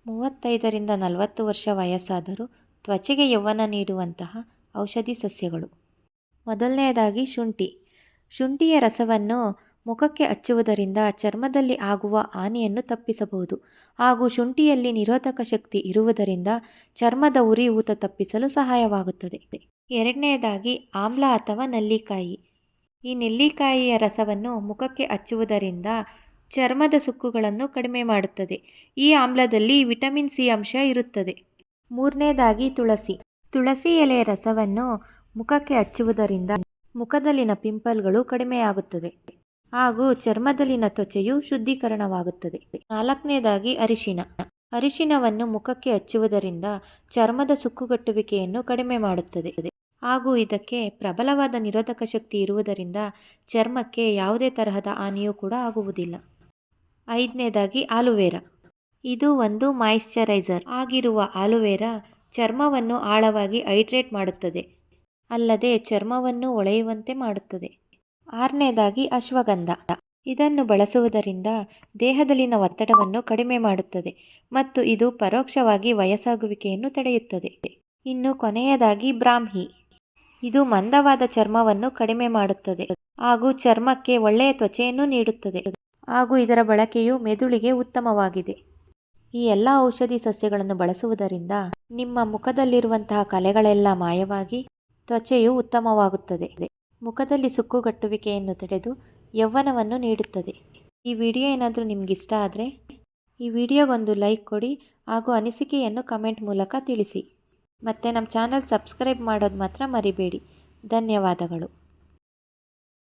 35ರಿಂದ 40 ವರ್ಷ ವಯಸ್ಸಾದರೂ ತ್ವಚೆಗೆ ಯೌವನ ನೀಡುವಂತಹ ಔಷಧಿ ಸಸ್ಯಗಳು. ಮೊದಲನೆಯದಾಗಿ ಶುಂಠಿ. ಶುಂಠಿಯ ರಸವನ್ನು ಮುಖಕ್ಕೆ ಹಚ್ಚುವುದರಿಂದ ಚರ್ಮದಲ್ಲಿ ಆಗುವ ಹಾನಿಯನ್ನು ತಪ್ಪಿಸಬಹುದು ಹಾಗೂ ಶುಂಠಿಯಲ್ಲಿ ನಿರೋಧಕ ಶಕ್ತಿ ಇರುವುದರಿಂದ ಚರ್ಮದ ಉರಿ ಊತ ತಪ್ಪಿಸಲು ಸಹಾಯವಾಗುತ್ತದೆ. ಎರಡನೆಯದಾಗಿ ಆಮ್ಲ ಅಥವಾ ನೆಲ್ಲಿಕಾಯಿ. ಈ ನೆಲ್ಲಿಕಾಯಿಯ ರಸವನ್ನು ಮುಖಕ್ಕೆ ಹಚ್ಚುವುದರಿಂದ ಚರ್ಮದ ಸುಕ್ಕುಗಳನ್ನು ಕಡಿಮೆ ಮಾಡುತ್ತದೆ. ಈ ಆಮ್ಲದಲ್ಲಿ ವಿಟಮಿನ್ ಸಿ ಅಂಶ ಇರುತ್ತದೆ. ಮೂರನೇದಾಗಿ ತುಳಸಿ. ತುಳಸಿ ಎಲೆಯ ರಸವನ್ನು ಮುಖಕ್ಕೆ ಹಚ್ಚುವುದರಿಂದ ಮುಖದಲ್ಲಿನ ಪಿಂಪಲ್ಗಳು ಕಡಿಮೆಯಾಗುತ್ತದೆ ಹಾಗೂ ಚರ್ಮದಲ್ಲಿನ ತ್ವಚೆಯು ಶುದ್ಧೀಕರಣವಾಗುತ್ತದೆ. ನಾಲ್ಕನೇದಾಗಿ ಅರಿಶಿನ. ಅರಿಶಿನವನ್ನು ಮುಖಕ್ಕೆ ಹಚ್ಚುವುದರಿಂದ ಚರ್ಮದ ಸುಕ್ಕುಗಟ್ಟುವಿಕೆಯನ್ನು ಕಡಿಮೆ ಮಾಡುತ್ತದೆ ಹಾಗೂ ಇದಕ್ಕೆ ಪ್ರಬಲವಾದ ನಿರೋಧಕ ಶಕ್ತಿ ಇರುವುದರಿಂದ ಚರ್ಮಕ್ಕೆ ಯಾವುದೇ ತರಹದ ಹಾನಿಯೂ ಕೂಡ ಆಗುವುದಿಲ್ಲ. ಐದನೇದಾಗಿ ಆಲೋವೆರಾ. ಇದು ಒಂದು ಮಾಯಿಶ್ಚರೈಸರ್ ಆಗಿರುವ ಆಲೋವೆರಾ ಚರ್ಮವನ್ನು ಆಳವಾಗಿ ಹೈಡ್ರೇಟ್ ಮಾಡುತ್ತದೆ, ಅಲ್ಲದೆ ಚರ್ಮವನ್ನು ಹೊಳೆಯುವಂತೆ ಮಾಡುತ್ತದೆ. ಆರನೇದಾಗಿ ಅಶ್ವಗಂಧ. ಇದನ್ನು ಬಳಸುವುದರಿಂದ ದೇಹದಲ್ಲಿನ ಒತ್ತಡವನ್ನು ಕಡಿಮೆ ಮಾಡುತ್ತದೆ ಮತ್ತು ಇದು ಪರೋಕ್ಷವಾಗಿ ವಯಸ್ಸಾಗುವಿಕೆಯನ್ನು ತಡೆಯುತ್ತದೆ. ಇನ್ನು ಕೊನೆಯದಾಗಿ ಬ್ರಾಹ್ಮಿ. ಇದು ಮಂದವಾದ ಚರ್ಮವನ್ನು ಕಡಿಮೆ ಮಾಡುತ್ತದೆ ಹಾಗೂ ಚರ್ಮಕ್ಕೆ ಒಳ್ಳೆಯ ತ್ವಚೆಯನ್ನು ನೀಡುತ್ತದೆ ಹಾಗೂ ಇದರ ಬಳಕೆಯು ಮೆದುಳಿಗೆ ಉತ್ತಮವಾಗಿದೆ. ಈ ಎಲ್ಲ ಔಷಧಿ ಸಸ್ಯಗಳನ್ನು ಬಳಸುವುದರಿಂದ ನಿಮ್ಮ ಮುಖದಲ್ಲಿರುವಂತಹ ಕಲೆಗಳೆಲ್ಲ ಮಾಯವಾಗಿ ತ್ವಚೆಯು ಉತ್ತಮವಾಗುತ್ತದೆ. ಮುಖದಲ್ಲಿ ಸುಕ್ಕುಗಟ್ಟುವಿಕೆಯನ್ನು ತಡೆದು ಯೌವನವನ್ನು ನೀಡುತ್ತದೆ. ಈ ವಿಡಿಯೋ ಏನಾದರೂ ನಿಮಗಿಷ್ಟ ಆದರೆ ಈ ವಿಡಿಯೋಗೊಂದು ಲೈಕ್ ಕೊಡಿ ಹಾಗೂ ಅನಿಸಿಕೆಯನ್ನು ಕಮೆಂಟ್ ಮೂಲಕ ತಿಳಿಸಿ. ಮತ್ತು ನಮ್ಮ ಚಾನಲ್ ಸಬ್ಸ್ಕ್ರೈಬ್ ಮಾಡೋದು ಮಾತ್ರ ಮರಿಬೇಡಿ. ಧನ್ಯವಾದಗಳು.